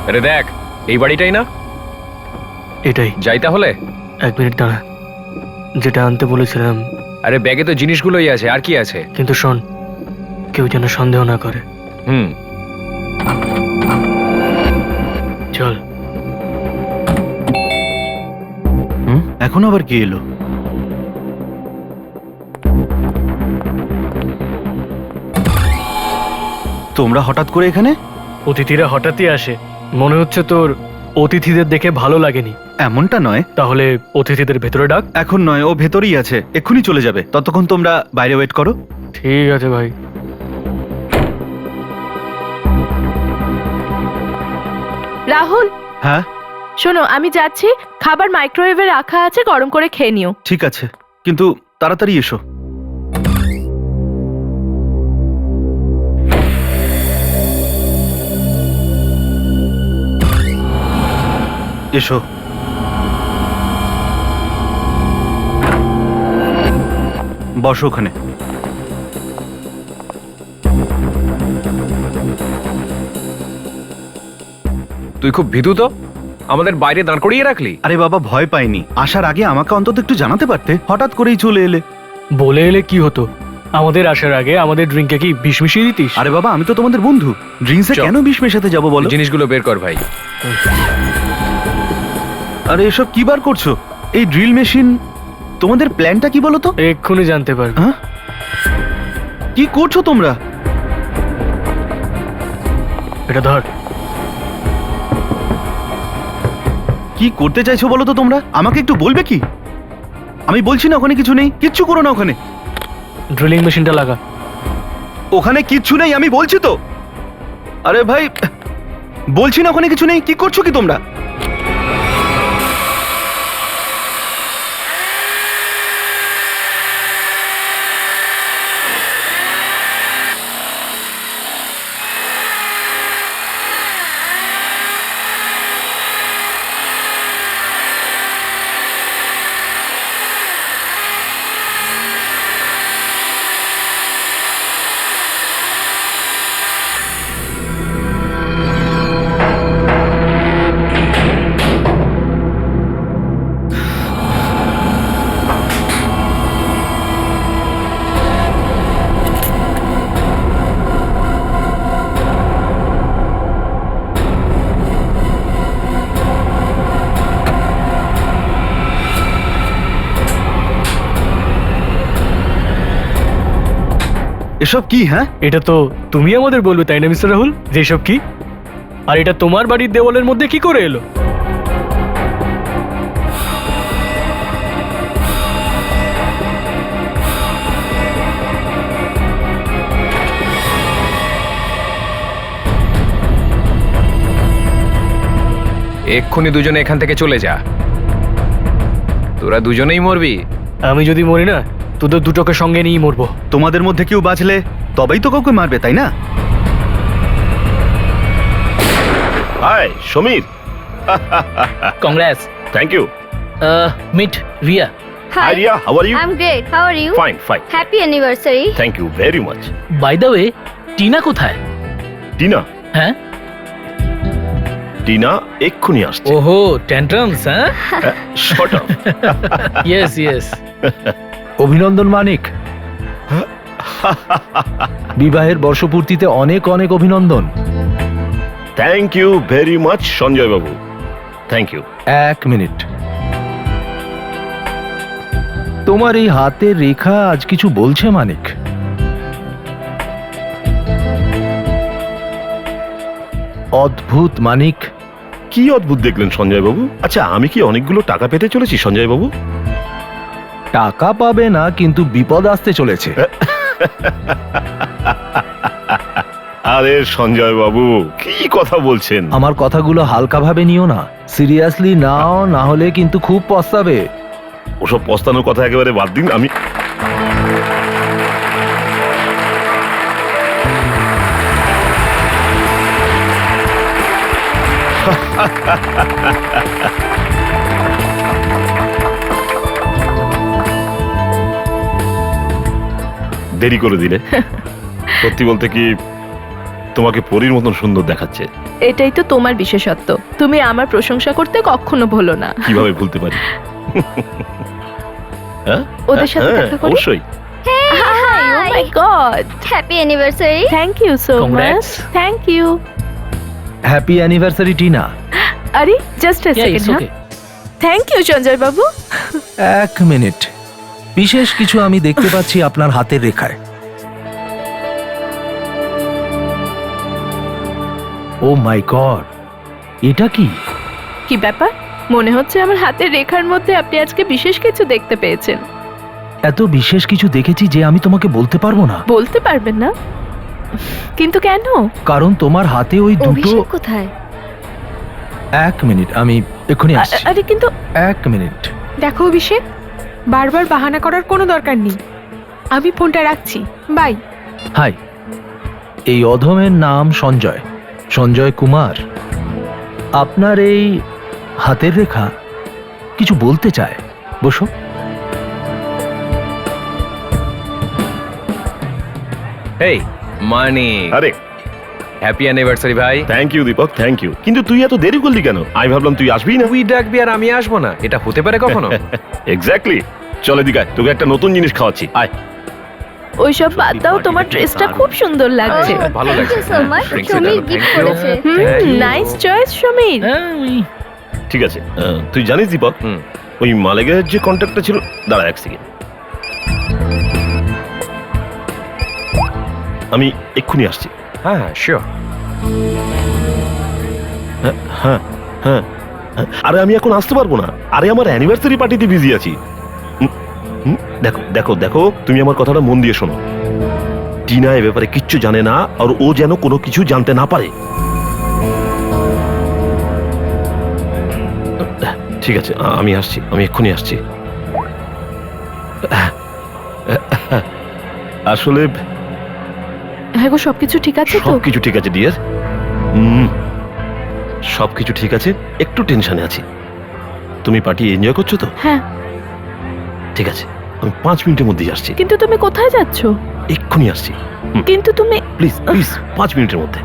আরে দেখ, এই বাড়িটাই না? এটাই। যাই তাহলে। 1 মিনিট দাঁড়া, যেটা আনতে বলেছিলাম। আরে ব্যাগে তো জিনিসগুলোই আছে, আর কি আছে? কিন্তু শোন, কেউ যেন সন্দেহ না করে। হুম। চল। এখন আবার কি এলো? তোমরা হঠাৎ করে এখানে? অতিথিরা হঠাৎই আসে, মনে হচ্ছে তোর অতিথিদের দেখে ভালো লাগেনি। এমনটা নয়। তাহলে অতিথিদের ভেতরে ডাক। এখন নয়, ও ভেতরেই আছে, এক্ষুনি চলে যাবে। ততক্ষণ তোমরা বাইরে ওয়েট করো। ঠিক আছে ভাই। রাহুল, হ্যাঁ শোনো, আমি যাচ্ছি। খাবার মাইক্রোওয়েভে রাখা আছে, গরম করে খেয়ে নিও। ঠিক আছে, কিন্তু তাড়াতাড়ি এসো। এসো। বসো ওখানে। তুই খুব ভীতু তো, আমাদের বাইরে দাঁড় করিয়ে রাখলি। আরে বাবা, ভয় পাইনি। আসার আগে আমাকে অন্তত একটু জানাতে পারতে, হঠাৎ করেই চলে এলে। বলে এলে কি হতো? আমাদের আসার আগে আমাদের ড্রিঙ্কে কি বিষ মিশিয়ে দিতিস? আরে বাবা, আমি তো তোমাদের বন্ধু, ড্রিঙ্কসে চল। কেন বিষ মেশাতে যাবো বলো? জিনিসগুলো বের কর ভাই। আরে এসব কি বার করছো? এই ড্রিল মেশিন, তোমাদের প্ল্যানটা কি বলো তো? এক্ষুনি জানতে পারবি। হ্যাঁ, কি করছো তোমরা? এটা ধর। কি করতে চাইছো বলো তো তোমরা? আমাকে একটু বলবে কি? আমি বলছি না ওখানে কিছু নেই, কিচ্ছু করো না ওখানে। ড্রিলিং মেশিনটা লাগা। ওখানে কিচ্ছু নেই, আমি বলছি তো। আরে ভাই, বলছি না ওখানে কিছু নেই, কি করছো কি তোমরা? এসব কি? হ্যাঁ, এটা তো তুমি আমাদের বলবে, তাই না মিস্টার রাহুল, যে এসব কি? আর এটা তোমার বাড়ির দেওয়ালের মধ্যে কি করে এলো? এক্ষুনি দুজনে এখান থেকে চলে যা, তোরা দুজনেই মরবি। আমি যদি মরি না, তোদের দুটোকে সঙ্গে নিয়েই মরবো। তোমাদের মধ্যে কেউ বাঁচলে তবেই তো কাউকে মারবে, তাই না? Hi Samir, Congrats. Thank you. Meet Ria. Hi Riya, how are you? I'm great. How are you? Fine fine, Happy anniversary. Thank you very much. By the way, Tina কোথায়? টিনা? হ্যাঁ? টিনা এক্ষুনি আসছে। ওহো, ট্যান্ট্রামস, হ্যাঁ? Shut up. Yes, yes. অভিনন্দন মানিক, বিবাহের বর্ষপূর্তিতে অনেক অনেক অভিনন্দন। Thank you very much Sanjay babu, thank you. 1 minute, তোমার এই হাতের রেখা আজ কিছু বলছে মানিক? অদ্ভুত মানিক। কি অদ্ভুত দেখলেন সঞ্জয় বাবু? আচ্ছা, আমি কি অনেকগুলো টাকা পেতে চলেছি সঞ্জয় বাবু? টাকা পাবে না, কিন্তু বিপদ আসতে চলেছে। আরে সঞ্জয় বাবু, কি কথা বলছেন? আমার কথাগুলো হালকাভাবে নিও না, সিরিয়াসলি নাও, না হলে কিন্তু খুব পস্তাবে। ওসব পস্তানোর কথা একেবারে বাদ দিন। আমি দেরি করে দিলে। সত্যি বলতে কি, তোমাকে পরীর মতন সুন্দর দেখাচ্ছে। এটাই তো তোমার বিশেষত্ব, তুমি আমার প্রশংসা করতে কখনো ভুলো না। কিভাবে ভুলতে পারি? হ্যাঁ ওদের সাথে হ্যাঁ, দেখা করি। অবশ্যই। Hi, oh my god, happy anniversary. Thank you so much, Congrats. Thank you. Happy anniversary Tina. আরে just a Yeah, second, it's হ্যাঁ। okay. থ্যাংক ইউ সঞ্জয় বাবু। এক মিনিট, বিশেষ কিছু আমি দেখতে পাচ্ছি আপনার হাতের রেখায়। ও মাই গড, এটা কি? কি ব্যাপার, মনে হচ্ছে আমার হাতের রেখার মধ্যে আপনি আজকে বিশেষ কিছু দেখতে পেয়েছেন। এত বিশেষ কিছু দেখেছি যে আমি তোমাকে বলতে পারবো না। বলতে পারবেন না? কিন্তু কেন? কারণ তোমার হাতে ওই দুটো। অভিষেক কোথায়? এক মিনিট, আমি এক্ষুনি আসছি। আরে কিন্তু এক মিনিট। দেখো অভিষেক, বারবার বাহানা করার কোনো দরকার নেই। আমি ফোনটা রাখছি, বাই। হাই, এই অধমের নাম সঞ্জয়, সঞ্জয় কুমার। আপনার এই হাতের রেখা কিছু বলতে চায়। বসো। এই মানি, আরে হ্যাপি অ্যানিভার্সারি ভাই। Thank you Deepak, thank you. কিন্তু তুই এত দেরি করলি কেন? আমি ভাবলাম তুই আসবি না। তুই ডাকবি আর আমি আসবো না, এটা হতে পারে কখনো? এক্স্যাক্টলি। চল এদিকে আয়, তোকে একটা নতুন জিনিস খাওয়াচ্ছি, আয়। ওইসব বাদ দাও, তোমার ড্রেসটা খুব সুন্দর লাগছে। ভালো থ্যাংক ইউ লাগছে। So much. Drinks সমীর এটা, গিফট thank you. করেছে। Thank you. Nice choice Samir. হ্যাঁ, ঠিক আছে, তুই জানিস দীপক, হুম। ওই মালেগাঁয়ের যে কন্ট্যাক্টটা ছিল, দাঁড়া এক সেকেন্ড, আমি এক্ষুনি আসছি। হ্যাঁ শিওর। হ্যাঁ হ্যাঁ হ্যাঁ। আরে আমি এখন আসতে পারবো না, আরে আমার অ্যানিভার্সারি পার্টিতে বিজি আছি। দেখো দেখো দেখো, তুমি আমার কথাটা মন দিয়ে শোনো। টিনা এ ব্যাপারে কিচ্ছু জানে না, আর ও যেন কোনো কিছু জানতে না পারে। ঠিক আছে, আমি আসছি, আমি এক্ষুনি আসছি। আসলে হ্যাঁ গো, সবকিছু ঠিক আছে তো? সবকিছু ঠিক আছে ডিয়ার, সবকিছু ঠিক আছে, একটু টেনশনে আছি। তুমি পার্টি এনজয় করছো তো? হ্যাঁ। ঠিক আছে, আমি 5 মিনিটের মধ্যেই আসছি। কিন্তু তুমি কোথায় যাচ্ছ? এক্ষুনি আসছি, কিন্তু তুমি প্লিজ প্লিজ, 5 মিনিটের মধ্যে।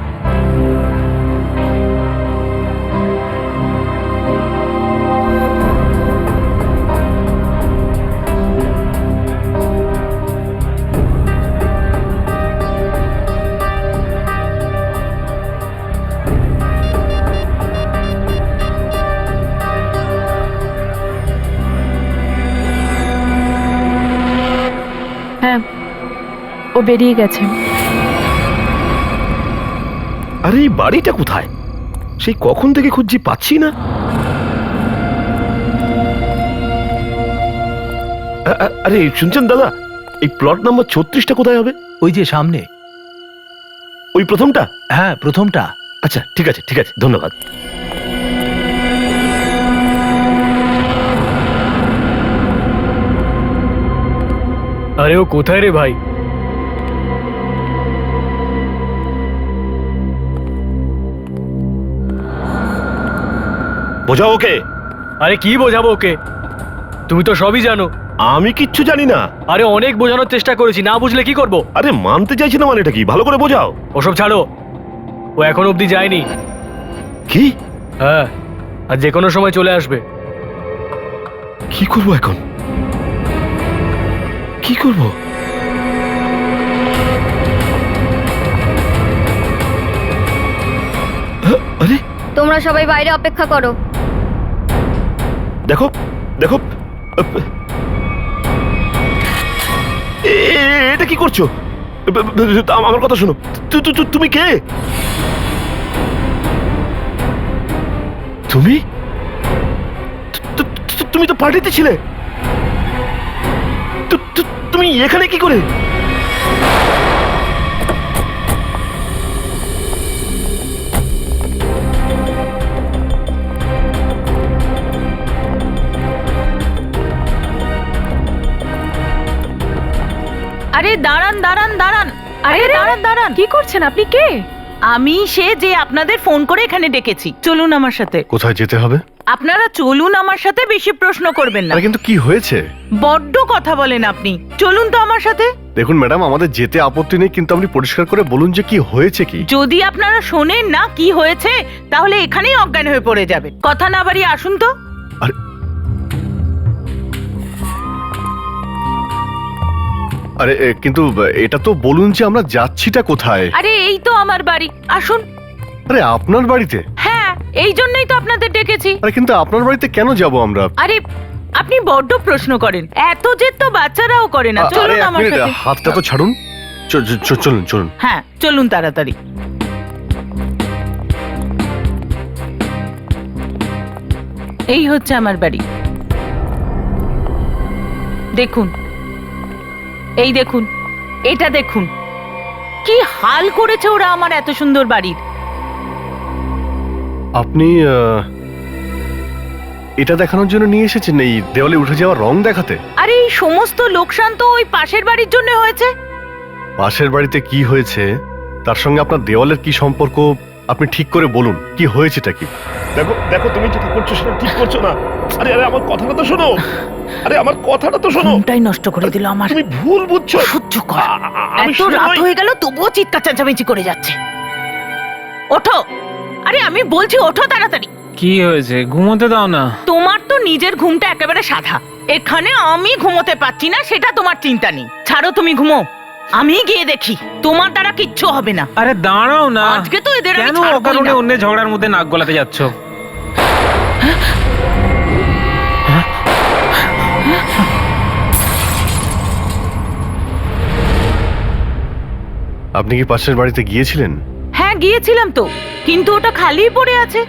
হ্যাঁ, ও বেরিয়ে গেছে। আরে এই বাড়িটা কোথায়? সেই কখন থেকে খুঁজছি, পাচ্ছি না। আরে শুনছেন দাদা, এই প্লট নাম্বার 36টা কোথায় হবে? ওই যে সামনে। ওই প্রথমটা? হ্যাঁ, প্রথমটা। আচ্ছা ঠিক আছে, ঠিক আছে, ধন্যবাদ। আরে ও কোথায় রে ভাই? বোঝাও ওকে। আরে কি বোঝাবো ওকে? তুমি তো সবই জানো। আমি কিচ্ছু জানি না। আরে অনেক বোঝানোর চেষ্টা করেছি, না বুঝলে কি করব? আরে মানতে চাইছি না মানে এটা কি? ভালো করে বোঝাও। ওসব ছাড়ো, ও এখন অবধি যায়নি। কি? হ্যাঁ, আর যে কোনো সময় চলে আসবে। কি করব এখন? কি করব? আরে তোমরা সবাই বাইরে অপেক্ষা করো। দেখো দেখো, এটা কি করছো? আমার কথা শোনো। তুমি কে? তুমি তুমি তো পার্টিতে ছিলে। তুমি এখানে কি করে? আরে দাঁড়ান দাঁড়ান দাঁড়ান, আরে দাঁড়ান দাঁড়ান, কি করছেন আপনি? কে? আমি সে যে আপনাদের ফোন করে এখানে ডেকেছি। চলুন আমার সাথে। কোথায় যেতে হবে? আপনারা চলুন আমার সাথে, বেশি প্রশ্ন করবেন না। আরে কিন্তু কি হয়েছে? বড্ড কথা বলেন আপনি। চলুন তো আমার সাথে। দেখুন ম্যাডাম, আমাদের যেতে আপত্তি নেই, কিন্তু আপনি পরিষ্কার করে বলুন যে কি হয়েছে কি। যদি আপনারা শোনেন না কি হয়েছে, তাহলে এখানেই অজ্ঞান হয়ে পড়ে যাবেন। কথা না বাড়িয়ে আসুন তো। আরে কিন্তু এটা তো বলুন যে আমরা যাচ্ছিটা কোথায়? আরে এই তো আমার বাড়ি, আসুন। আরে আপনার বাড়িতে? হ্যাঁ, এই জন্যই তো আপনাদের ডেকেছি। আরে কিন্তু আপনার বাড়িতে কেন যাব আমরা? আরে আপনি বড্ড প্রশ্ন করেন, এত জেদ তো বাচ্চারাও করে না। আরে চলুন এক আমার মিনিট, সাথে। হাতটা তো ছাড়ুন। চলুন চলুন। হ্যাঁ চলুন তাড়াতাড়ি। এই হচ্ছে আমার বাড়ি। দেখুন, এই দেখুন, এটা দেখুন, কি হাল করেছে ওরা আমার এত সুন্দর বাড়ির। আপনি এটা দেখানোর জন্য নিয়ে এসেছেন এই দেওয়ালে উঠে যাওয়া রং দেখাতে? আরে এই সমস্ত লোকসান তো ওই পাশের বাড়ির জন্য হয়েছে। পাশের বাড়িতে কি হয়েছে তার সঙ্গে আপনার দেওয়ালের কি সম্পর্ক? আপনি ঠিক করে বলুন কি হয়েছেটা কি? দেখো দেখো, তুমি যেটা করছো সেটা ঠিক করছো না। আরে আরে আমার কথাটা তো শোনো। আরে আমার কথাটা তো শোনো। ঘুমটাই নষ্ট করে দিল আমার। তুমি ভুল বুঝছো। সহ্য কর। আমি এত রাত শুনোই। হয়ে গেল তবুও চিৎকার চেঁচামেচি করে যাচ্ছে। ওঠো, আরে আমি বলছি ওঠো তাড়াতাড়ি। কি হয়েছে? ঘুমোতে দাও না। তোমার তো নিজের ঘুমটা একেবারে সাদা। এখানে আমি ঘুমোতে পারছি না সেটা তোমার চিন্তা নেই। ছাড়ো, তুমি ঘুমো, আমি গিয়ে দেখি। তোমার দ্বারা কিচ্ছু হবে না। আরে দাঁড়াও না। আজকে তো এদের আমি কেন ছাড়বই অকারণে না। অন্য ঝগড়ার মধ্যে নাক গলাতে যাচ্ছ? আপনি কি পাশের বাড়িতে গিয়েছিলেন? হ্যাঁ গিয়েছিলাম তো, কিন্তু ওটা খালিই পড়ে আছে।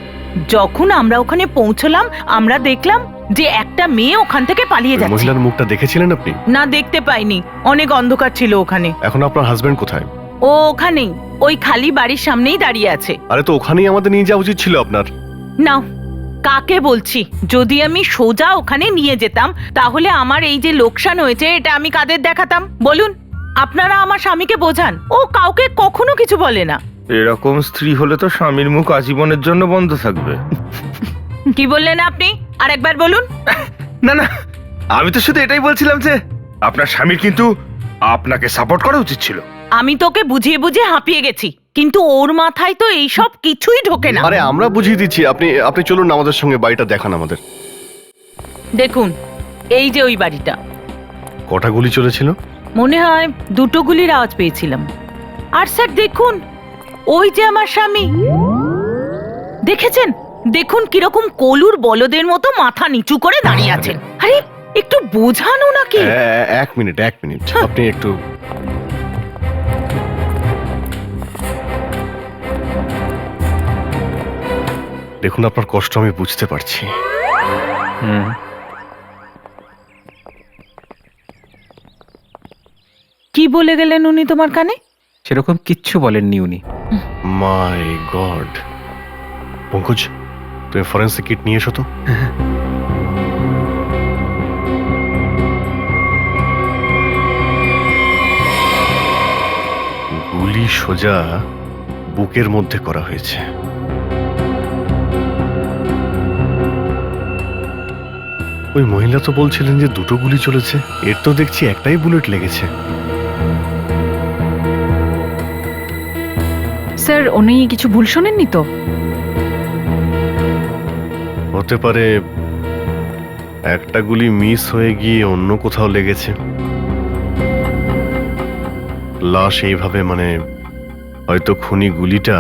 যখন আমরা ওখানে পৌঁছলাম, আমরা দেখলাম যে একটা মেয়ে ওখান থেকে পালিয়ে ওই যাচ্ছে। মহিলার মুখটা দেখেছিলেন আপনি? না, দেখতে পাইনি, অনেক অন্ধকার ছিল ওখানে। এখন আপনার হাজবেন্ড কোথায়? ও ওখানেই, ওই খালি বাড়ির সামনেই দাঁড়িয়ে আছে। আরে তো ওখানেই আমাদের নিয়ে যাওয়া উচিত ছিল আপনার। নাও, কাকে বলছি? যদি আমি সোজা ওখানে নিয়ে যেতাম, তাহলে আমার এই যে লোকসান হয়েছে এটা আমি কাদের দেখাতাম বলুন? আপনারা আমার স্বামীকে বোঝান, ও কাউকে কখনো কিছু বলে না। এরকম স্ত্রী হলে তো স্বামীর মুখ আজীবনের জন্য বন্ধ থাকবে। কি বললেন আপনি? আর একবার বলুন। না না, আমি তো শুধু এটাই বলছিলাম যে আপনার স্বামীর কিন্তু আপনাকে সাপোর্ট করা উচিত ছিল। আমি তোকে বুঝিয়ে বুঝিয়ে হাঁপিয়ে গেছি, কিন্তু ওর মাথায় তো এইসব কিছুই ঢোকে না। আরে আমরা বুঝিয়ে দিচ্ছি, আপনি চলুন না আমাদের সঙ্গে, বাড়িটা দেখান আমাদের। দেখুন, এই যে ওই বাড়িটা। কটা গুলি চলেছিল? মনে হয় 2টো গুলির আওয়াজ পেয়েছিলাম। আর স্যার দেখুন, ওই যে আমার স্বামী, দেখেছেন? দেখুন কিরকম কলুর বলদের মতো মাথা নিচু করে দাঁড়িয়ে আছেন। আরে একটু বোঝানো নাকি? এক মিনিট আপনি একটু। দেখুন, আপনার কষ্ট আমি বুঝতে পারছি। কি বলে গেলেন উনি তোমার কানে? সেরকম কিচ্ছু বলেননি উনি। মাই গড। পঙ্কজ, তুমি ফরেন্সিক কিট নিয়ে এসো তো। গুলি সোজা বুকের মধ্যে করা হয়েছে। ওই মহিলা তো বলছিলেন যে 2টো গুলি চলেছে, এর তো দেখছি একটাই বুলেট লেগেছে। স্যার, উনি কিছু ভুল শোনেননি তো? হতে পারে একটা গুলি মিস হয়ে গিয়ে অন্য কোথাও লেগেছে। লাশ এইভাবে, মানে হয়তো খুনি গুলিটা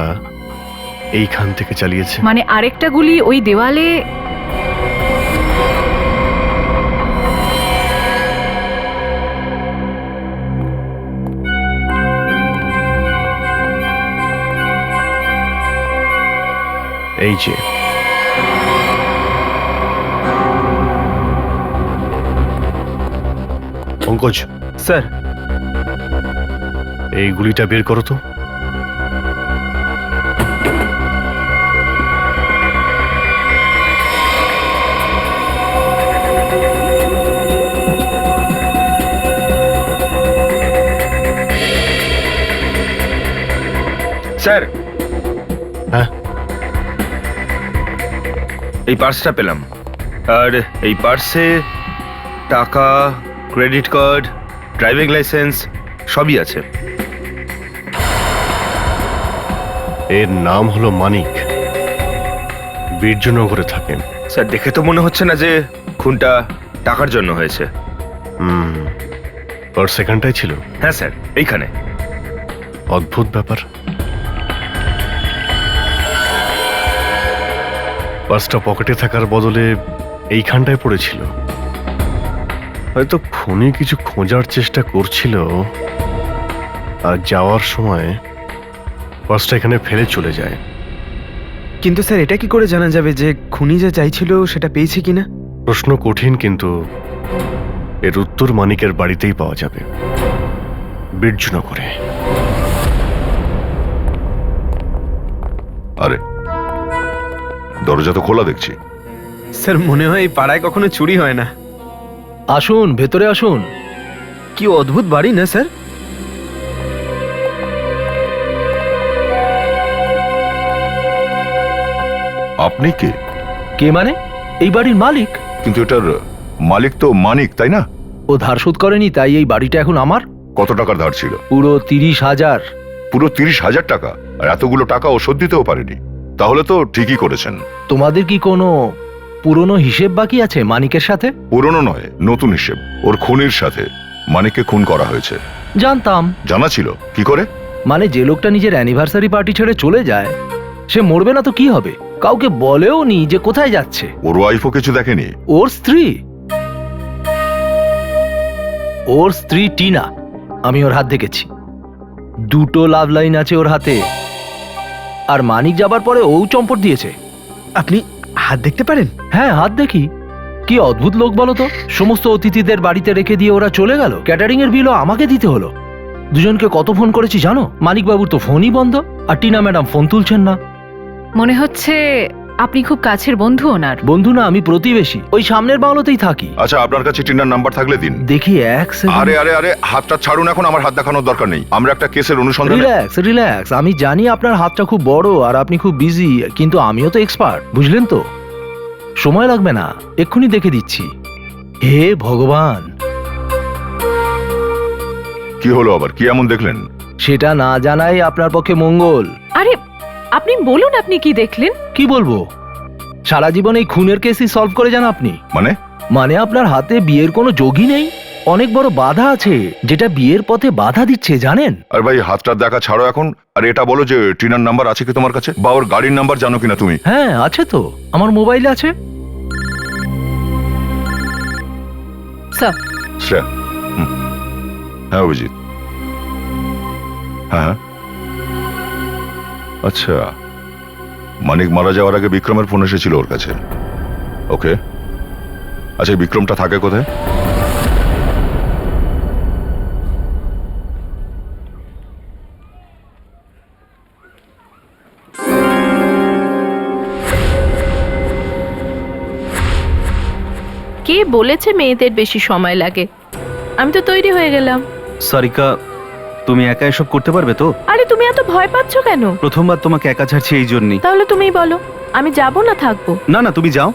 এইখান থেকে চালিয়েছে। মানে আরেকটা গুলি ওই দেওয়ালে। এই যে পঙ্কজ স্যার, এই গুলিটা বের করো তো। স্যার হ্যাঁ। এই পার্সটা পেলাম, আর এই পার্সে টাকা, ক্রেডিট কার্ড, ড্রাইভিং লাইসেন্স সবই আছে। এর নাম হলো মানিক, বীর্যনগরে থাকেন। স্যার দেখে তো মনে হচ্ছে না যে খুনটা টাকার জন্য হয়েছে। পার্স সেখানটাই ছিল? হ্যাঁ স্যার, এইখানে। অদ্ভুত ব্যাপার। পার্সটা পকেটে থাকার বদলে এইখানটায় পড়েছিল। হয়তো খুনি কিছু খোঁজার চেষ্টা করছিল, আর যাওয়ার সময় পার্সটা এখানে ফেলে চলে যায়। কিন্তু স্যার এটা কি করে জানা যাবে যে খুনি যা চাইছিল সেটা পেয়েছে কিনা? প্রশ্ন কঠিন, কিন্তু এর উত্তর মানিকের বাড়িতেই পাওয়া যাবে, বীর্যনগরে। আরে দরজা তো খোলা দেখছি। স্যার মনে হয় এই পাড়ায় কখনো চুরি হয় না। আসুন, ভেতরে আসুন। কি অদ্ভুত বাড়ি না স্যার? আপনি কে? কে মানে? এই বাড়ির মালিক। কিন্তু এটার মালিক তো মানিক, তাই না? ও ধার শোধ করেনি, তাই এই বাড়িটা এখন আমার। কত টাকার ধার ছিল? পুরো 30,000। পুরো 30,000 টাকা? আর এতগুলো টাকা ও শোধ দিতেও পারেনি? তাহলে তো ঠিকই করেছেন। তোমাদের কি কোনো পুরনো হিসেব বাকি আছে মানিকের সাথে? পুরনো নয়, নতুন হিসেব। ওর খুনির সাথে মানিককে খুন করা হয়েছে। জানতাম। জানা ছিল? কি করে? মানে যে লোকটা নিজের অ্যানিভার্সারি পার্টি ছেড়ে চলে যায়, সে মরবে না তো কি হবে? কাউকে বলেও নি যে কোথায় যাচ্ছে। ওর ওয়াইফও কিছু দেখেনি? ওর স্ত্রী? ওর স্ত্রী টিনা, আমি ওর হাত দেখেছি। 2টো লাভ লাইন আছে ওর হাতে। আর মানিক যাবার পরে ও চম্পট দিয়েছে। আপনি হাত দেখতে পারেন? হ্যাঁ, হাত দেখি। কি অদ্ভুত লোক বলো তো, সমস্ত অতিথিদের বাড়িতে রেখে দিয়ে ওরা চলে গেল। ক্যাটারিং এর বিলও আমাকে দিতে হলো। দুজনকে কত ফোন করেছি জানো? মানিক বাবুর তো ফোনই বন্ধ, আর টিনা ম্যাডাম ফোন তুলছেন না। মনে হচ্ছে আপনি খুব কাছের বন্ধু ওনার। বন্ধু না, আমি প্রতিবেশী, ওই সামনের বাংলোতেই থাকি। আচ্ছা, আপনার কাছে টিনার নাম্বার থাকলে দিন। দেখি এক সেকেন্ড। আরে আরে আরে, হাতটা ছাড়ুন এখন, আমার হাত দেখানোর দরকার নেই। আমরা একটা কেসের অনুসন্ধানে। রিল্যাক্স রিল্যাক্স, আমি জানি আপনার হাতটা খুব বড় আর আপনি খুব বিজি, কিন্তু আমিও তো এক্সপার্ট, বুঝলেন তো? সময় লাগবে না, এক্ষুনি দেখে দিচ্ছি। হে ভগবান! কি হলো আবার? কি এমন দেখলেন? সেটা না জানাই আপনার পক্ষে মঙ্গল। আরে আপনি বলুন, আপনি কি দেখলেন? কি বলবো? সারা জীবন এই খুনের কেসই সলভ করে যান আপনি। মানে আপনার হাতে বিয়ের কোনো যোগই নেই, অনেক বড় বাধা আছে যেটা বিয়ের পথে বাধা দিচ্ছে, জানেন? আর ভাই, হাতটা দেখা ছাড়ো এখন, আর এটা বলো যে টিনার নাম্বার আছে কি তোমার কাছে, বা ওর গাড়ির নাম্বার জানো কিনা তুমি? হ্যাঁ আছে তো, আমার মোবাইলে আছে। স্যার। শ্রেয়া। হ্যাঁ অভিজিৎ। হ্যাঁ আচ্ছা, মানিক মারা যাওয়ার আগে বিক্রমের ফোন এসেছিল ওর কাছে। ওকে, আচ্ছা বিক্রমটা থাকে কোথায়? কে বলেছে মেয়েদের বেশি সময় লাগে? আমি তো তৈরি হয়ে গেলাম। সারিকা, তুমি একা এসব করতে পারবে তো? আরে তুমি এত ভয় পাচ্ছ কেন? প্রথমবার তোমাকে একা ছাড়ছি এই জন্যই। তাহলে তুমিই বলো, আমি যাব না থাকবো? না না, তুমি যাও,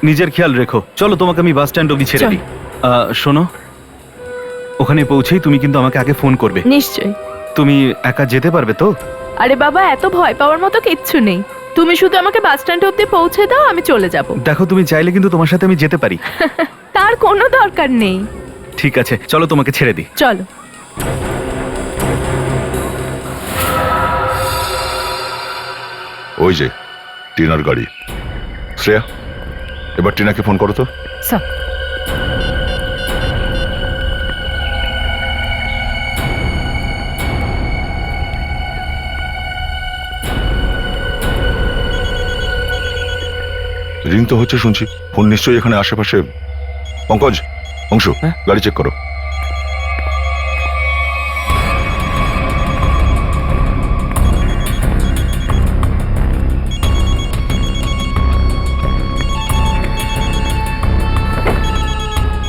নিজের খেয়াল রেখো। চলো, তোমাকে আমি বাস স্ট্যান্ড অবধি ছেড়ে দিই। শোনো, ওখানে পৌঁছেই তুমি কিন্তু আমাকে আগে ফোন করবে। নিশ্চয়ই। তুমি একা যেতে পারবে তো? আরে বাবা, এত ভয় পাওয়ার মতো কিচ্ছু নেই। তুমি শুধু আমাকে বাস স্ট্যান্ড অবধি পৌঁছে দাও, আমি চলে যাব। দেখো, তুমি চাইলে কিন্তু তোমার সাথে আমি যেতে পারি। তার কোনো দরকার নেই। ঠিক আছে, চলো তোমাকে ছেড়ে দিই। চলো। ওই যে টিনার গাড়ি। শ্রেয়া, এবার টিনাকে ফোন করো তো। স্যার। রিং তো হচ্ছে শুনছি, ফোন নিশ্চয়ই এখানে আশেপাশে। পঙ্কজ, অংশু, গাড়ি চেক করো।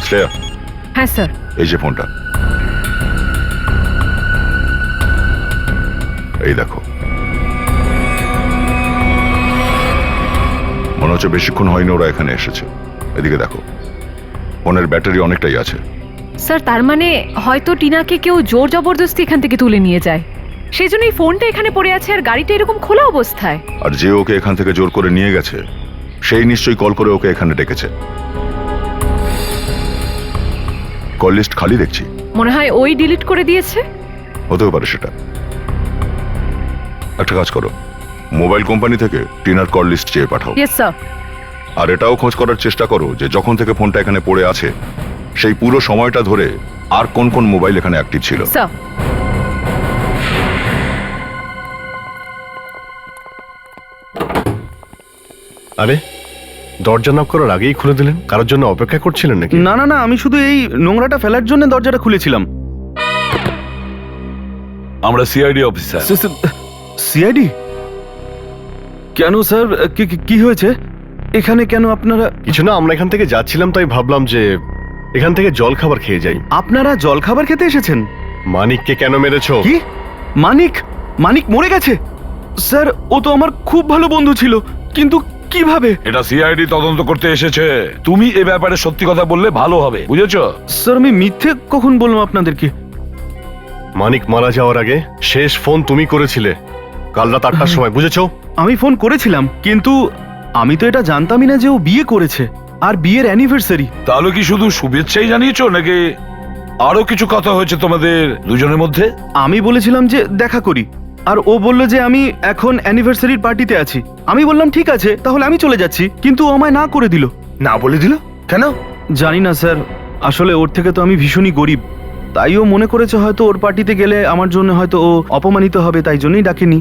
শ্রেয়া। হ্যাঁ স্যার। এই যে ফোনটা, এই দেখো। মনে হচ্ছে বেশিক্ষণ হয়নি ওরা এখানে এসেছে। এদিকে দেখো, ফোনের ব্যাটারি অনেকটাই আছে। স্যার তার মানে হয়তো টিনাকে কেউ জোর জবরদস্তি এখান থেকে তুলে নিয়ে যায়, সেই জন্যই ফোনটা এখানে পড়ে আছে আর গাড়িটা এরকম খোলা অবস্থায়। আর যে ওকে এখান থেকে জোর করে নিয়ে গেছে সেই নিশ্চয়ই কল করে ওকে এখানে ডেকেছে। কল লিস্ট খালি দেখছি। মনে হয় ওই ডিলিট করে দিয়েছে। হতেও পারে সেটা। একটা কাজ করো, মোবাইল কোম্পানি থেকে টিনার কল লিস্ট চেয়ে পাঠাও। Yes sir. আর এটাও খোঁজ করার চেষ্টা করো যে যখন থেকে ফোনটা এখানে পড়ে আছে সেই পুরো সময়টা ধরে আর কোন কোন মোবাইল এখানে অ্যাক্টিভ ছিল। স্যার। আরে দরজা নক করার আগেই খুলে দিলেন, কারোর জন্য অপেক্ষা করছিলেন নাকি? না না না, আমি শুধু এই নোংরাটা ফেলার জন্য দরজাটা খুলেছিলাম। আমরা সিআইডি অফিসার। সিআইডি? কেন স্যার, কি হয়েছে এখানে? কেন আপনারা? কিছু না, আমরা এখান থেকে যাচ্ছিলাম তাই ভাবলাম যে এখান থেকে জল খাবার খেয়ে যাই। আপনারা জল খাবার খেতে এসেছেন? মানিককে কেন মেরেছো? কি? মানিক? মানিক মরে গেছে? স্যার ও তো আমার খুব ভালো বন্ধু ছিল, কিন্তু কিভাবে? এটা সিআইডি তদন্ত করতে এসেছে। তুমি এ ব্যাপারে সত্যি কথা বললে ভালো হবে, বুঝেছো? স্যার আমি মিথ্যে কখন বললাম আপনাদেরকে? মানিক মারা যাওয়ার আগে শেষ ফোন তুমি করেছিলে কাল রাত 8টার সময়, বুঝেছো? আমি ফোন করেছিলাম, কিন্তু আমি তো এটা জানতামই না যে ও বিয়ে করেছে আর বিয়ের অ্যানিভার্সারি। তাহলে কি শুধু শুভেচ্ছাই জানিয়েছো নাকি আরো কিছু কথা হয়েছে তোমাদের দুজনের মধ্যে? আমি বলেছিলাম যে দেখা করি, আর ও বলল যে আমি এখন অ্যানিভার্সারির পার্টিতে আছি। আমি বললাম ঠিক আছে, তাহলে আমি চলে যাচ্ছি, কিন্তু ও আমায় না করে দিল। না বলে দিল কেন? জানি না স্যার, আসলে ওর থেকে তো আমি ভীষণই গরিব, তাই ও মনে করেছে হয়তো ওর পার্টিতে গেলে আমার জন্য হয়তো ও অপমানিত হবে, তাই জন্যই ডাকেনি।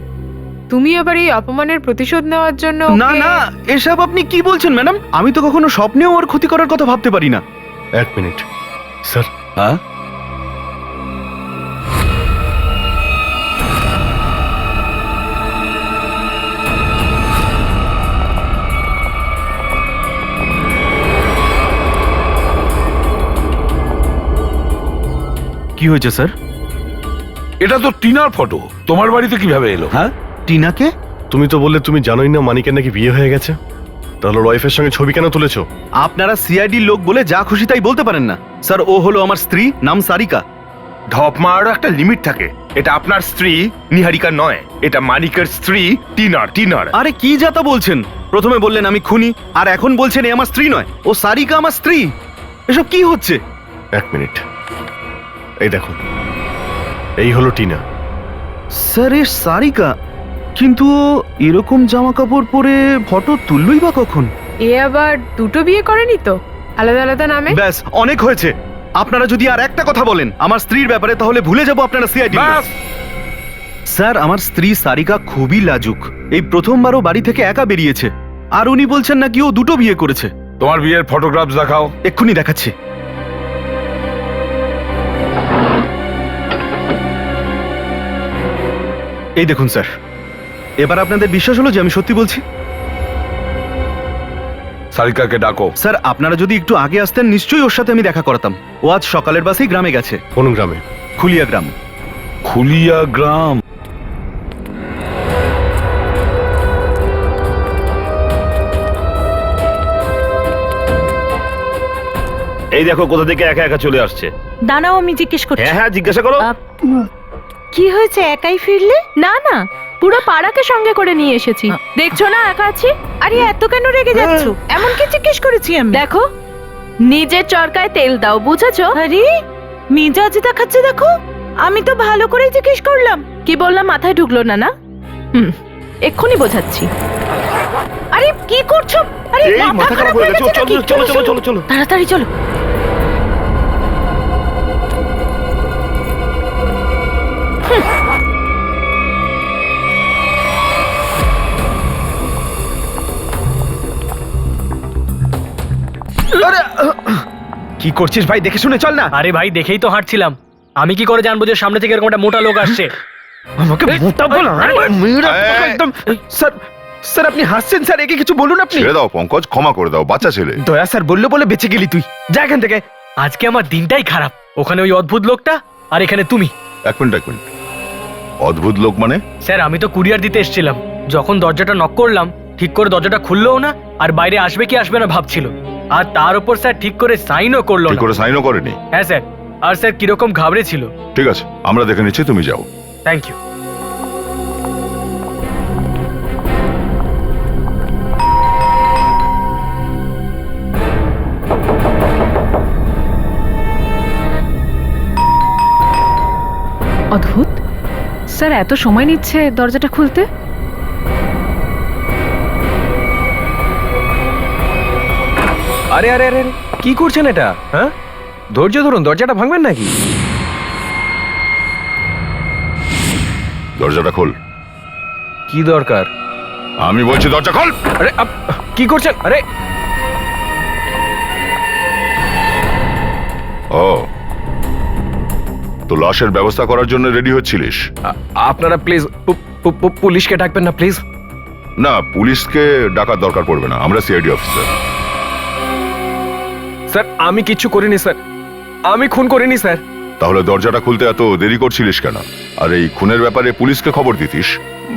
তুমি আবার এই অপমানের প্রতিশোধ নেওয়ার জন্য না ওকে- না, এসব আপনি কি বলছেন ম্যাডাম? আমি তো কখনো স্বপ্নেও ওর ক্ষতি করার কথা ভাবতে পারি না। এক মিনিট স্যার। হ্যাঁ, কি হয়েছে স্যার? এটা তো টিনার ফটো, তোমার বাড়িতে কিভাবে এলো? হ্যাঁ, টিনাকে? তুমি তো বললে তুমি জানোই না মানিকের নাকি বিয়ে হয়ে গেছে, তাহলে ওয়াইফের সঙ্গে ছবি কেন তুলেছো? আপনারা সিআইডি লোক বলে যা খুশি তাই বলতে পারেন না স্যার। ও হলো আমার স্ত্রী, নাম সারিকা। ঢপ মারারও একটা লিমিট থাকে। এটা আপনার স্ত্রী নিহারিকা নয়, এটা মানিকের স্ত্রী টিনার। আরে কি যাতা বলছেন? প্রথমে বললেন আমি খুনি, আর এখন বলছেন এ আমার স্ত্রী নয়, ও সারিকা আমার স্ত্রী। এসব কি হচ্ছে? এক মিনিট, এই দেখো, এই হলো টিনা। স্যার এ সারিকা, কিন্তু ও এরকম জামা কাপড় পরে ফটো তুললই বা কখন? এ আবার দুটো বিয়ে করেনি তো, আলাদা আলাদা নামে? ব্যাস অনেক হয়েছে। আপনারা যদি আর একটা কথা বলেন আমার স্ত্রীর ব্যাপারে, তাহলে ভুলে যাব আপনারা সিআইডি। ব্যাস! স্যার আমার স্ত্রী সারিকা খুবই লাজুক, এই প্রথমবারও বাড়ি থেকে একা বেরিয়েছে, আর উনি বলছেন নাকি ও দুটো বিয়ে করেছে। তোমার বিয়ের ফটোগ্রাফস দেখাও। এক্ষুনি দেখাচ্ছি। এই দেখুন স্যার, এবার আপনাদের বিশ্বাস হলো যে আমি সত্যি বলছি? সারিকাকে ডাকো। স্যার আপনারা যদি একটু আগে আসতেন নিশ্চয়ই ওর সাথে আমি দেখা করাতাম। ও আজ সকালের বাসেই গ্রামে গেছে। কোন গ্রামে? খুলিয়া গ্রাম। খুলিয়া গ্রাম? এই দেখো কোথা থেকে একা একা চলে আসছে। দাঁড়াও আমি জিজ্ঞেস করছি। হ্যাঁ জিজ্ঞাসা করো। কি হয়েছে, একাই ফিরলে? না না, পুরো পাড়াকে সঙ্গে করে নিয়ে এসেছি। দেখছো না একা আছি। আরে এত কেন রেগে যাচ্ছ? এমন কি জিজ্ঞেস করেছি আমি? দেখো, নিজের চরকায় তেল দাও, বুঝেছো? আরে মেজাজ দেখাচ্ছে দেখো। আমি তো ভালো করে জিজ্ঞেস করলাম। কি বললাম মাথায় ঢুকলো না? না এক্ষুনি বোঝাচ্ছি। আরে কি করছো? আরে এই মাথা খারাপ হয়ে গেছে, চলো। তাড়াতাড়ি চলো। কি করছিস ভাই? দেখে শুনে চল না। আরে ভাই দেখেই তো হাঁটছিলাম, আমি কি করে জানবো যে সামনে থেকে এরকম একটা মোটা লোক আসছে? আমাকে মোটা বলো? একদম। স্যার স্যার আপনি হাসছেন স্যার, একে কিছু বলুন আপনি। ছেড়ে দাও পঙ্কজ, ক্ষমা করে দাও, বাচ্চা ছেলে। দয়া স্যার বললো বলে বেঁচে গেলি তুই, যা এখান থেকে। আজকে আমার দিনটাই খারাপ। ওখানে ওই অদ্ভুত লোকটা, আর এখানে তুমি। এক মিনিট। অদ্ভুত লোক মানে? স্যার আমি তো কুরিয়ার দিতে এসেছিলাম, যখন দরজাটা নক করলাম ঠিক করে দরজাটা খুললোও না, আর বাইরে আসবে কি আসবে না ভাবছিল। আর তার উপর স্যার ঠিক করে সাইনও করলো ঠিক না। করে সাইনও করেনি? হ্যাঁ স্যার। আর স্যার কিরকম ঘাবড়ে ছিল। ঠিক আছে, আমরা দেখে নিচ্ছি, তুমি যাও। Thank you. অদ্ভুত, স্যার এত সময় নিচ্ছে দরজাটা খুলতে। আরে আরে আরে আরে, কি করছেন এটা? হ্যাঁ, ধৈর্য ধরুন, দরজাটা ভাঙবেন নাকি? দরজাটা খোল। কি দরকার? আমি বলছি দরজা খোল। আরে কি করছেন? আরে ও, তো লাশের ব্যবস্থা করার জন্য রেডি হচ্ছিলিস? আপনারা প্লিজ পুলিশকে ডাকবেন না প্লিজ। না, পুলিশকে ডাকার দরকার পড়বে না, আমরা সিআইডি অফিসার। স্যার আমি কিচ্ছু করিনি স্যার, আমি খুন করিনি স্যার। তাহলে দরজাটা খুলতে এত দেরি করছিলিস কেন? আর এই খুনের ব্যাপারে পুলিশকে খবর দিতিস।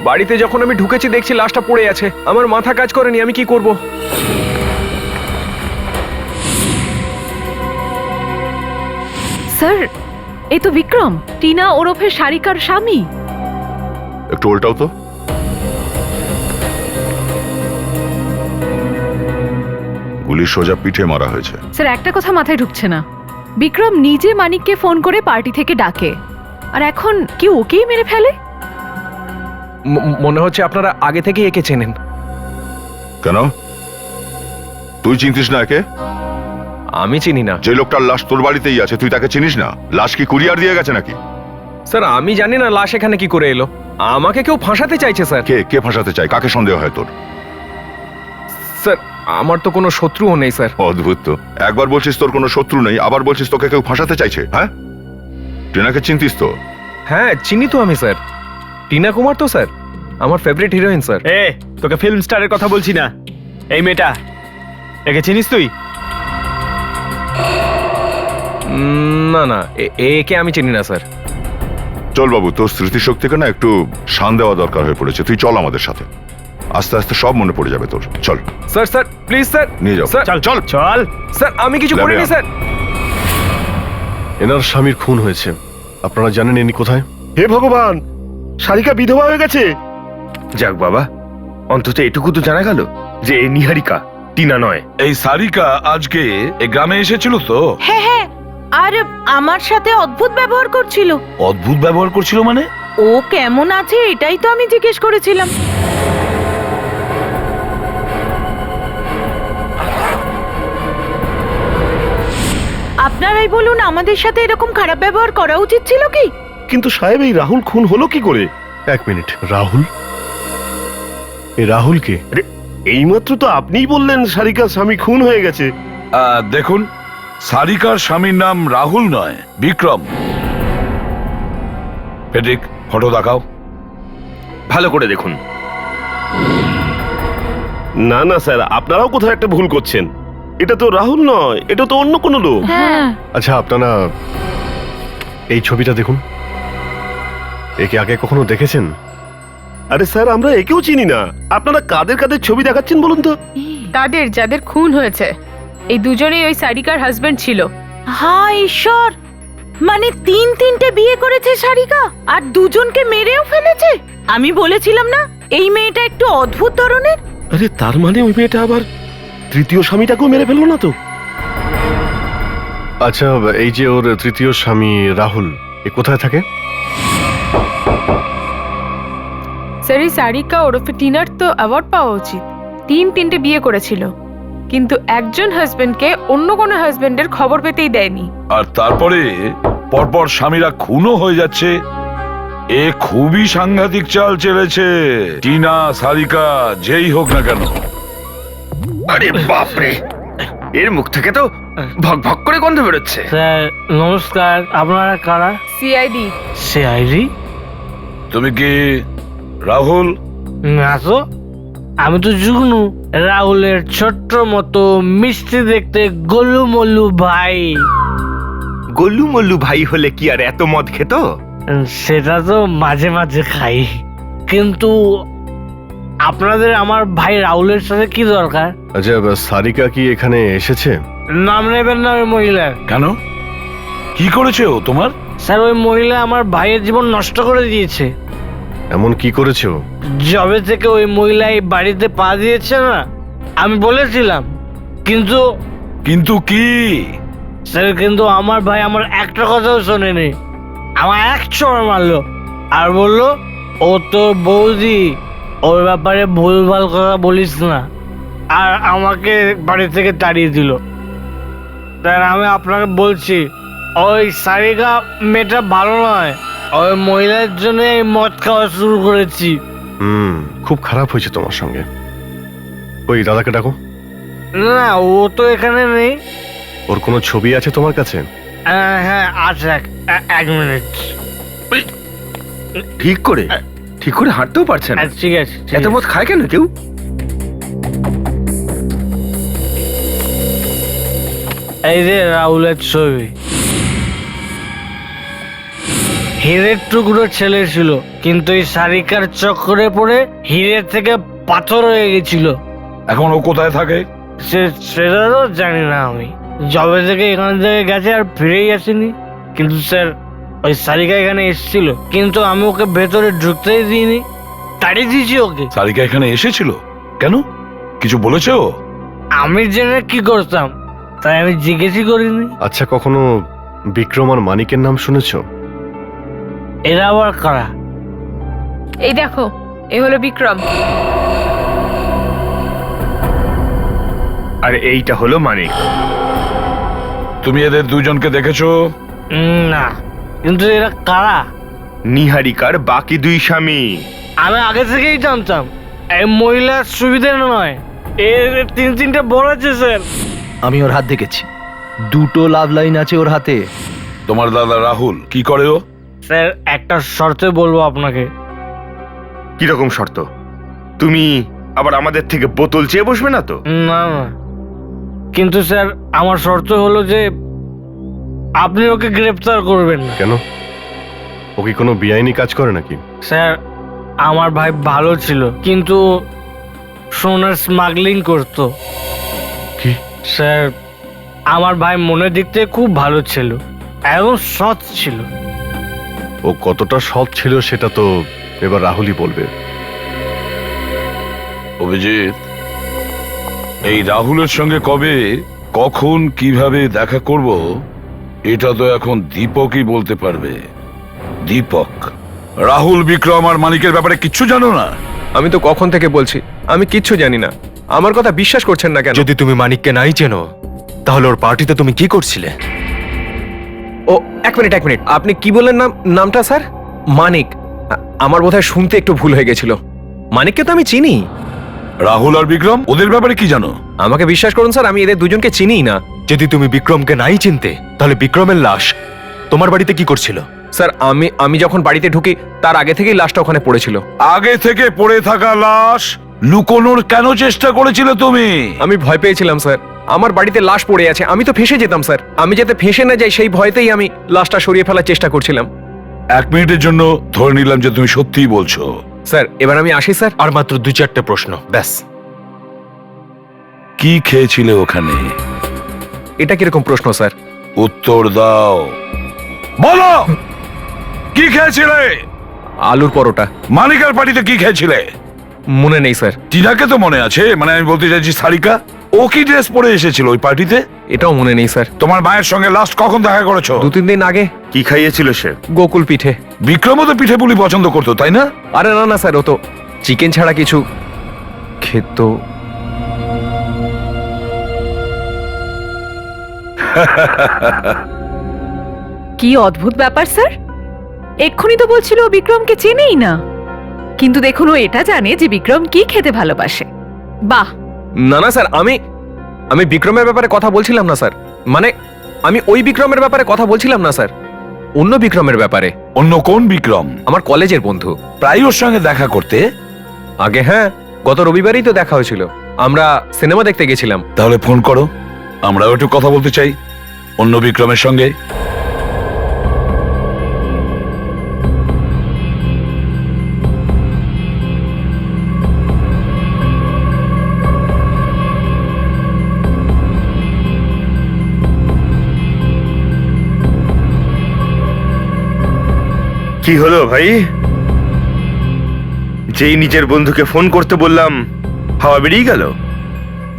বাড়িতে যখন আমি ঢুকেছি দেখছি লাশটা পড়ে আছে, আমার মাথা কাজ করেনি, আমি কি করব? স্যার, এই তো বিক্রম, টিনা ওরফে সারিকার স্বামী। একটু উল্টাও তো। গুলি সোজা পিঠে মারা হয়েছে। স্যার একটা কথা মাথায় ঢুকছে না, বিক্রম নিজে মানিককে ফোন করে পার্টি থেকে ডাকে, আর এখন কি ওকেই মেরে ফেলে? মনে হচ্ছে আপনারা আগে থেকে একে চেনেন। কেন, তুই চিনতিস না একে? আমি চিনি না। যে লোকটার লাশ তোর বাড়িতেই আছে, তুই তাকে চিনিস না? লাশ কি কুরিয়ার দিয়ে গেছে নাকি? স্যার আমি জানি না লাশ এখানে কি করে এলো, আমাকে কেউ ফাঁসাতে চাইছে স্যার। কে কে ফাঁসাতে চায়? কাকে সন্দেহ হয় তোর? স্যার আমার তো কোনো শত্রুও নেই স্যার। অদ্ভুত তো, একবার বলছিস তোর কোনো শত্রু নেই, আবার বলছিস তোকে কেউ ফাঁসাতে চাইছে। হ্যাঁ, টিনাকে চিনতিস তো? হ্যাঁ চিনি তো আমি স্যার, টিনা কুমার তো স্যার আমার ফেভারিট হিরোইন স্যার। তোকে ফিল্ম স্টারের কথা বলছি না, এই মেয়েটা, একে চিনিস তুই? না না, একে আমি চিনি না স্যার। চল বাবু, তোর স্মৃতিশক্তিকে না একটু শান দেওয়া দরকার হয়ে পড়েছে, তুই চল আমাদের সাথে, আস্তে আস্তে সব মনে পড়ে যাবে তোর। চল স্যার, স্যার প্লিজ স্যার নিয়ে যাও। স্যার। চল চল চল। স্যার আমি কিছু যাবে করিনি না। স্যার। এনার স্বামীর খুন হয়েছে, আপনারা জানেন ইনি কোথায়? হে ভগবান, সারিকা বিধবা হয়ে গেছে। যাক বাবা, অন্তত এটুকু তো জানা গেল যে এ নিহারিকা, টিনা নয়। এই সারিকা আজকে এই গ্রামে এসেছিল তো? হ্যাঁ হ্যাঁ, আর আমার সাথে অদ্ভুত ব্যবহার করছিল। অদ্ভুত ব্যবহার করছিল মানে? ও কেমন আছে এটাই তো আমি জিজ্ঞেস করেছিলাম। আপনারাই বলুন, আমাদের সাথে এরকম খারাপ ব্যবহার করা উচিত ছিল কি? কিন্তু সাহেব, এই রাহুল খুন হলো কি করে? এক মিনিট, রাহুল? এই রাহুল কে? এইমাত্র তো আপনিই বললেন সারিকার স্বামী খুন হয়ে গেছে। দেখুন, সারিকার স্বামীর নাম রাহুল নয়, বিক্রম। ফেডরিক, ফটো দেখাও। ভালো করে দেখুন। না না স্যার, আপনারাও কোথাও একটা ভুল করছেন। এটা তো রাহুল নয়, এটা তো অন্য কোনো লোক। হ্যাঁ, আচ্ছা আপনারা এই ছবিটা দেখুন, একে আগে কখনো দেখেছেন? আরে স্যার, আমরা একেও চিনি না, আপনারা কাদের কাদের ছবি দেখাচ্ছেন বলুন তো? তাদের যাদের খুন হয়েছে, এই দুজনেই ওই সারিকার হাজবেন্ড ছিল। হ্যাঁ ঈশ্বর, মানে তিনটে বিয়ে করেছে সারিকা, আর দুজনকে মেরেও ফেলেছে। আমি বলেছিলাম না এই মেয়েটা একটু অদ্ভুত ধরনের। আরে তার মানে ওই মেয়েটা আবার তৃতীয় স্বামীটাকেও মেরে ফেললো না তো? আচ্ছা, এই যে ওর তৃতীয় স্বামী রাহুল, এ কোথায় থাকে? স্যার, এই সারিকা ওরফে টিনার তো অ্যাওয়ার্ড পাওয়া উচিত। তিনটে বিয়ে করেছিল, কিন্তু একজন হাজবেন্ডকে অন্য কোনো হাজবেন্ডের খবর পেতেই দেয়নি। আর তারপরে পরপর স্বামীরা খুনও হয়ে যাচ্ছে। এ খুবই সাংঘাতিক চাল চেলেছে। টিনা, সারিকা, যেই হোক না কেন। আরে বাপরে, এর মুখ থেকে তো ভক ভক করে গন্ধ বেরোচ্ছে। স্যার নমস্কার, আপনারা কারা? সিআইডি। সিআইডি? তুমি কি রাহুল? না তো, আমি তো জুগনু, রাহুলের ছোট্ট মতো মিষ্টি দেখতে গোলু মল্লু ভাই। গোলু মল্লু ভাই হলে কি আর এত মদ খেত? সেটা তো মাঝে মাঝে খাই, কিন্তু আপনাদের আমার ভাই রাহুলের সাথে কি দরকার? আচ্ছা, সারিকা কি এখানে এসেছে? নাম নেবেন না ওই মহিলার। কেন, কি করেছে ও তোমার? স্যার ওই মহিলা আমার ভাইয়ের জীবন নষ্ট করে দিয়েছে। এমন কি করেছে ও? যবে থেকে ওই মহিলা এই বাড়িতে পা দিয়েছে না, আমি বলেছিলাম, কিন্তু কিন্তু কি? স্যার কিন্তু আমার ভাই আমার একটা কথাও শোনেনি। আমার এক চড় মারলো আর বললো, ও তোর বৌদি, ওর ব্যাপারে ভুলভাল কথা বলিস না, আর আমাকে বাড়ি থেকে তাড়িয়ে দিল। স্যার আমি আপনাকে বলছি, ওই সারিকা মেয়েটা ভালো নয়, ওই মহিলার জন্য এই মদ খাওয়া শুরু করেছি। খুব খারাপ হয়েছে তোমার সঙ্গে। ওই দাদাকে ডাকো। না, ও তো এখানে নেই। ওর কোনো ছবি আছে তোমার কাছে? হ্যাঁ আছে, এক মিনিট। ঠিক করে হাঁটতেও পারছে না। ঠিক আছে। এত মদ খায় কেন কেউ? এই যে রাহুলের ছবি। হীরের টুকরো ছেলে ছিল, কিন্তু এই সারিকার চক্করে পড়ে হীরের থেকে পাথর হয়ে গেছিল। এখন ও কোথায় থাকে? সেটা তো জানি না আমি। যবে থেকে এখান থেকে গেছে আর ফিরেই আসেনি। কিন্তু স্যার ওই সারিকা এখানে এসেছিল, কিন্তু আমি ওকে ভেতরে ঢুকতেই দিইনি, তাড়িয়ে দিয়েছি ওকে। সারিকা এখানে এসেছিল কেন? কিছু বলেছে ও? আমি জেনে কি করতাম, তাই আমি জিজ্ঞেসই করিনি। আচ্ছা, কখনো বিক্রম আর মানিকের নাম শুনেছো? এরা আবার কারা? এই দেখো, এ হলো বিক্রম। আর এইটা হলো মানিক। তুমি এদের দুজনকে দেখেছো? না, কিন্তু এরা কারা? নিহারিকার বাকি দুই স্বামী। আমি আগে থেকেই জানতাম এই মহিলার সুবিধা নয়, এর তিনটে বড় আছে স্যার। আমি ওর হাত দেখেছি, দুটো লাভ লাইন আছে ওর হাতে। তোমার দাদা রাহুল কি করে ও? স্যার একটা শর্তে বলবো আপনাকে। কিরকম শর্ত? তুমি আবার আমাদের থেকে বোতল চেয়ে বসবে না তো? না না, কিন্তু স্যার আমার শর্ত হলো যে আপনি ওকে গ্রেফতার করবেন না। কেন? ও কি কোনো বেআইনি কাজ করে নাকি? স্যার আমার ভাই ভালো ছিল, কিন্তু সোনার স্মাগলিং করতো। কি? স্যার আমার ভাই মনের দিক থেকে খুব ভালো ছিল এবং সৎ ছিল। ও কতটা সৎ ছিল সেটা তো এবার রাহুলই বলবে। অভিজিৎ, এই রাহুলের সঙ্গে কবে, কখন, কিভাবে দেখা করব এটা তো এখন দীপকই বলতে পারবে। দীপক, রাহুল, বিক্রম আর মানিকের ব্যাপারে কিচ্ছু জানো না? আমি তো কখন থেকে বলছি আমি কিচ্ছু জানি না। আমার কথা বিশ্বাস করছেন না কেন? যদি তুমি মানিককে নাই চেনো, তাহলে ওর পার্টিতে তুমি কি করছিলে? ও এক মিনিট, আপনি কি বললেন নামটা স্যার? মানিক। আমার বোধহয় শুনতে একটু ভুল হয়ে গেছিল। মানিককে তো আমি চিনি। রাহুল আর বিক্রম, ওদের ব্যাপারে কি জানো? আমাকে বিশ্বাস করুন স্যার, আমি এদের দুজনকে চিনিই না। যদি তুমি বিক্রমকে নাই চিনতে, তাহলে বিক্রমের লাশ তোমার বাড়িতে কি করছিল? স্যার আমি যখন বাড়িতে ঢুকি তার আগে থেকেই লাশটা ওখানে পড়েছিল। আগে থেকে পড়ে থাকা লাশ লুকোনোর কেন চেষ্টা করেছিলে তুমি? আমি ভয় পেয়েছিলাম স্যার, আমার বাড়িতে লাশ পড়ে আছে, আমি তো ফেঁসে যেতাম স্যার। আমি যাতে ফেঁসে না যাই সেই ভয়তেই আমি লাশটা সরিয়ে ফেলার চেষ্টা করছিলাম। 1 মিনিটের জন্য ধরে নিলাম যে তুমি সত্যিই বলছো। স্যার এবার আমি আসি স্যার। আর মাত্র 2-4টে প্রশ্ন, ব্যাস। কি খেয়েছিলে ওখানে? এটা কিরকম প্রশ্ন স্যার? উত্তর দাও, বলো। কি খেয়েছিলে? আলুর পরোটা। মানিকার পার্টিতে কি খেয়েছিলে? মনে নেই স্যার। টিনাকে তো মনে আছে, মানে আমি বলতে চাইছি সারিকা, ও কি ড্রেস পরে এসেছিল ওই পার্টিতে? এটাও মনে নেই স্যার। তোমার মায়ের সঙ্গে লাস্ট কখন দেখা করেছো? 2-3 দিন আগে। কি খাইয়েছিল সে? গোকুল পিঠে। বিক্রমও তো পিঠে পুলি পছন্দ করতো, তাই না? আরে না স্যার, ও তো চিকেন ছাড়া কিছু খেত। কি অদ্ভুত ব্যাপার স্যার, এক্ষুনি তো বলছিল ও বিক্রমকে চেনেই না, কিন্তু দেখুন ও এটা জানে যে বিক্রম কি খেতে ভালোবাসে। বাহ। না স্যার, আমি বিক্রমের ব্যাপারে কথা বলছিলাম না স্যার। মানে আমি ওই বিক্রমের ব্যাপারে কথা বলছিলাম না স্যার, অন্য বিক্রমের ব্যাপারে। অন্য কোন বিক্রম? আমার কলেজের বন্ধু। প্রায় ওর সঙ্গে দেখা করতে? আগে হ্যাঁ, গত রবিবারই তো দেখা হয়েছিল, আমরা সিনেমা দেখতে গেছিলাম। তাহলে ফোন করো, আমরাও একটু কথা বলতে চাই অন্য বিক্রমের সঙ্গে। কি হলো ভাই? যেই নিজের বন্ধুকে ফোন করতে বললাম হাওয়া বেরিয়ে গেল।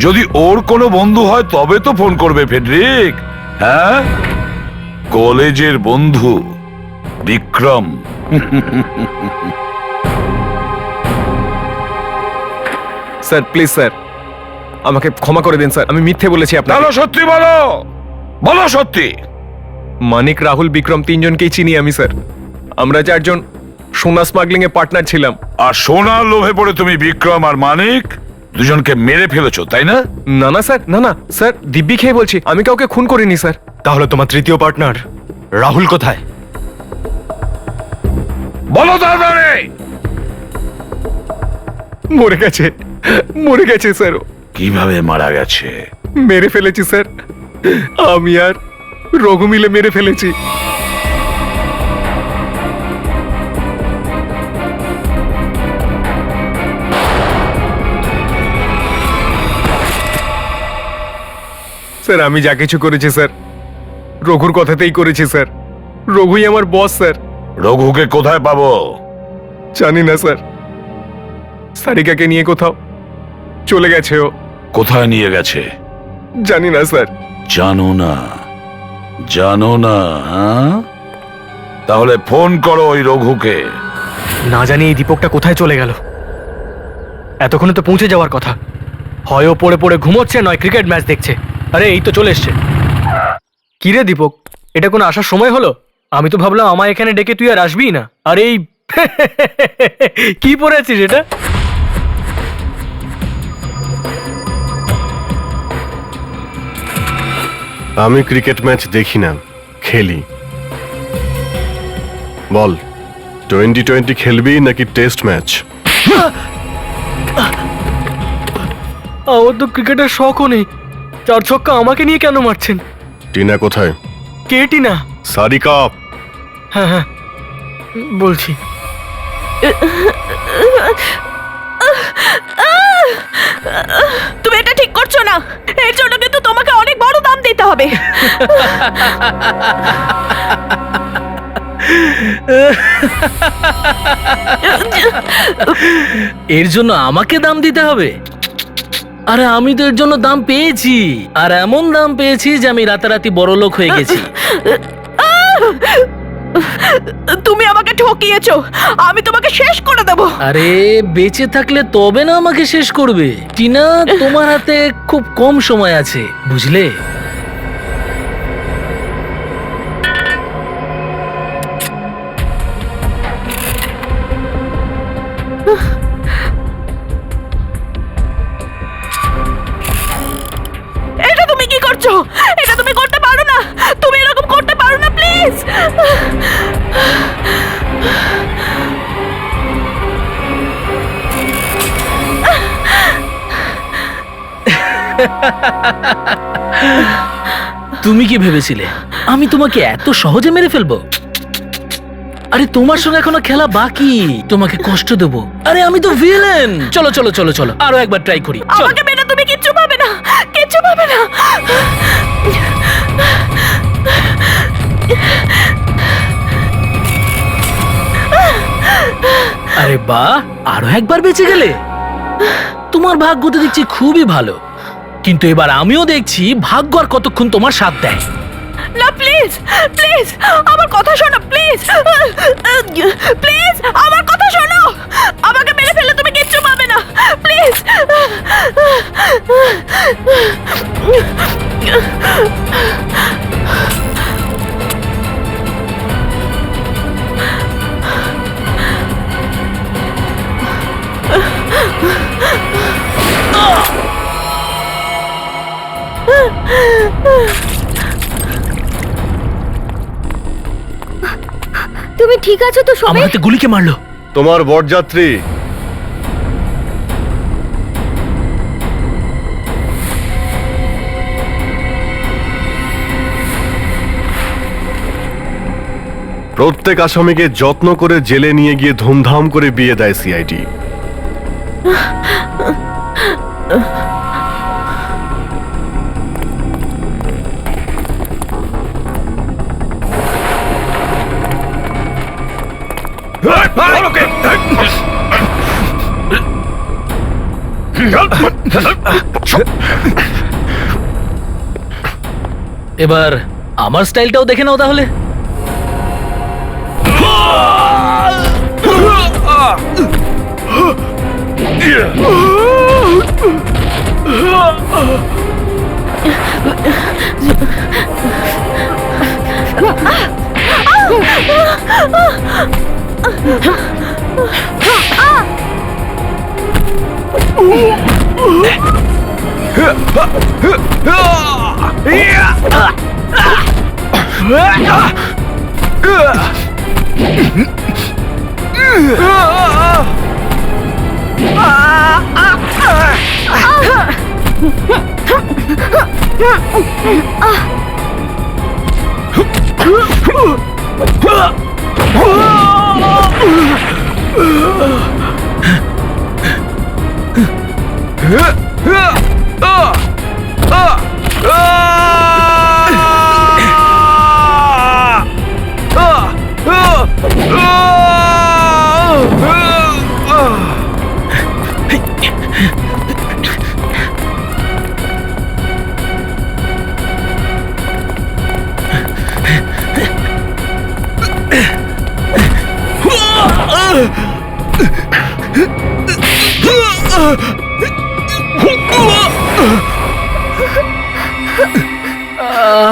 যদি ওর কোনো বন্ধু হয় তবে তো ফোন করবে ফেডরিক। হ্যাঁ, কলেজের বন্ধু বিক্রম। স্যার প্লিজ স্যার, আমাকে ক্ষমা করে দিন স্যার, আমি মিথ্যে বলেছি আপনাকে। বলো সত্যি, বলো বলো সত্যি। মানিক, রাহুল, বিক্রম তিনজনকেই চিনি আমি স্যার। আমরা চারজন সোনা স্মাগলিং এ পার্টনার ছিলাম। আর সোনার লোভে পড়ে তুমি বিক্রম আর মানিক দুজনকে মেরে ফেলেছো, তাই না? না না স্যার, না না স্যার, দিব্যি খেয়ে বলছি, আমি কাউকে খুন করিনি স্যার। তাহলে তোমার তৃতীয় পার্টনার রাহুল কোথায়? বলো তাড়াতাড়ি। মরে গেছে, মরে গেছে স্যার। কিভাবে মারা গেছে? মেরে ফেলেছি স্যার, আমি আর রঘু মিলে মেরে ফেলেছি। স্যার আমি যা কিছু করেছি স্যার রঘুর কথাতেই করেছি স্যার। রঘুই আমার বস স্যার। রঘুকে কোথায় পাবো? জানি না স্যার, সারিকাকে নিয়ে কোথাও চলে গেছে ও। কোথায় নিয়ে গেছে? জানি না স্যার। জানো না? জানো না? হ্যাঁ? তাহলে ফোন করো ওই রঘুকে। না জানি এই দীপকটা কোথায় চলে গেল। এতক্ষণে তো পৌঁছে যাওয়ার কথা। হয় ও পড়ে পড়ে ঘুমোচ্ছে, নয় ক্রিকেট ম্যাচ দেখছে। আরে এই তো চলে এসছে। কি রে দীপক, এটা কোনো আসার সময় হলো? আমি তো ভাবলাম আমায় এখানে ডেকে তুই আর আসবিই না। আর এই কি পরে আছিস এটা? আমি ক্রিকেট ম্যাচ দেখি না, খেলি। বল, 2020 খেলবি নাকি টেস্ট ম্যাচ? আমার তো ক্রিকেটের শখও নেই। 4 ছক্কা আমাকে নিয়ে কেন মারছেন? টিনা কোথায়? কে টিনা? সারিকা। হ্যাঁ হ্যাঁ বলছি। তুমি এটা ঠিক করছো না, এর জন্য কিন্তু তোমাকে অনেক বড় দাম দিতে হবে। এর জন্য আমাকে দাম দিতে হবে? আরে আমি তো এর জন্য দাম পেয়েছি, আর এমন দাম পেয়েছি যে আমি রাতারাতি বড়লোক হয়ে গেছি। তুমি আমাকে ঠকিয়েছো, আমি তোমাকে শেষ করে দেব। আরে বেঁচে থাকলে তবে না আমাকে শেষ করবে। টিনা, তোমার হাতে খুব কম সময় আছে, বুঝলে? এটা তুমি কি করছো? এটা তুমি করতে পারো না, তুমি এরকম করতে পারো না, প্লিজ। তুমি কি ভেবেছিলে আমি তোমাকে এত সহজে মেরে ফেলবো? আরে তোমার সঙ্গে এখনো খেলা বাকি, তোমাকে কষ্ট দেবো। আরে আমি তো ভিলেন। চলো চলো চলো চলো, আরো একবার ট্রাই করি। আমাকে মেরে তুমি কিচ্ছু পাবে না, কিচ্ছু পাবে না। আরে বাহ, আরো একবার বেঁচে গেলে। তোমার ভাগ্য তো দেখছি খুবই ভালো, কিন্তু এবার আমিও দেখছি ভাগ্য আর কতক্ষণ তোমার সাথ দেয়। না প্লিজ, প্লিজ আমার কথা শোনো, প্লিজ প্লিজ আমার কথা শোনো। আমাকে মেরে ফেলে তুমি কিচ্ছু পাবে না, প্লিজ। তুমি ঠিক আছো তো আমার সমীর? হাতে গুলিকে মারলো। তোমার বরযাত্রী। প্রত্যেক আসামিকে যত্ন করে জেলে নিয়ে গিয়ে ধুমধাম করে বিয়ে দেয় সিআইডি। এবার আমার স্টাইলটাও দেখে নাও তাহলে।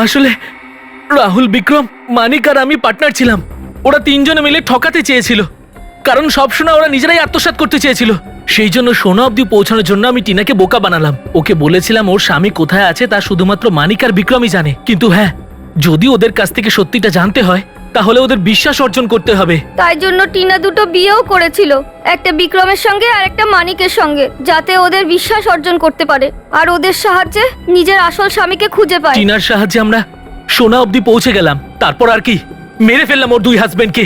আসলে রাহুল, বিক্রম, মানিক আর আমি পার্টনার ছিলাম। ওরা তিনজনে মিলে ঠকাতে চেয়েছিল, কারণ সব সোনা ওরা নিজেরাই আত্মসাৎ করতে চেয়েছিল। সেই জন্য সোনা অবধি পৌঁছানোর জন্য আমি টিনাকে বোকা বানালাম। ওকে বলেছিলাম ওর স্বামী কোথায় আছে তা শুধুমাত্র মানিক আর বিক্রমই জানে। কিন্তু হ্যাঁ, যদি ওদের কাছ থেকে সত্যিটা জানতে হয় তাহলে ওদের বিশ্বাস অর্জন করতে হবে। তাই জন্য টিনা দুটো বিয়েও করেছিল, একটা বিক্রমের সঙ্গে আর একটা মানিকের সঙ্গে, যাতে ওদের বিশ্বাস অর্জন করতে পারে আর ওদের সাহায্যে নিজের আসল স্বামীকে খুঁজে পায়। টিনার সাহায্যে আমরা সোনা অবধি পৌঁছে গেলাম, তারপর আর কি মেরে ফেললাম ওর দুই হাজবেন্ডকে।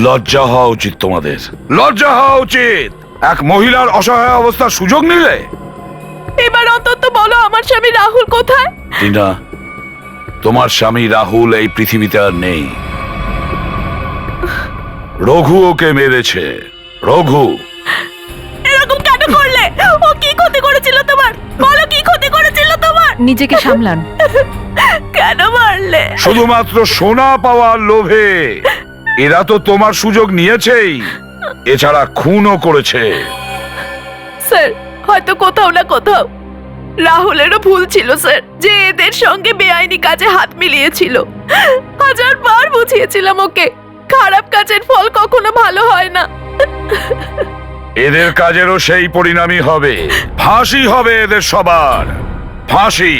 লজ্জা হওয়া উচিত তোমাদের, লজ্জা হওয়া উচিত। এক মহিলার অসহায় অবস্থার সুযোগ নিলে। এবার অন্তত বলো আমার স্বামী রাহুল কোথায়? টিনা, তোমার স্বামী রাহুল এই পৃথিবীতে আর নেই। রঘু ওকে মেরেছে। রঘু। এরকম কেন করলে? ও কি ক্ষতি করেছিল তোমার? বলো কি ক্ষতি করেছিল তোমার? নিজেকে সামলান। কেন মারলে? শুধুমাত্র সোনা পাওয়ার লোভে। এরা তো তোমার সুযোগ নিয়েছেই, এছাড়া খুনও করেছে। স্যার, হয়তো কোথাও না কোথাও রাহুলেরও ভুল ছিল স্যার, যে এদের সঙ্গে বেআইনি কাজে হাত মিলিয়েছিল। 1000 বার বুঝিয়েছিলাম ওকে, খারাপ কাজের ফল কখনো ভালো হয় না। এদের কাজেরও সেই পরিণামই হবে। ফাঁসি হবে এদের সবার, ফাঁসি।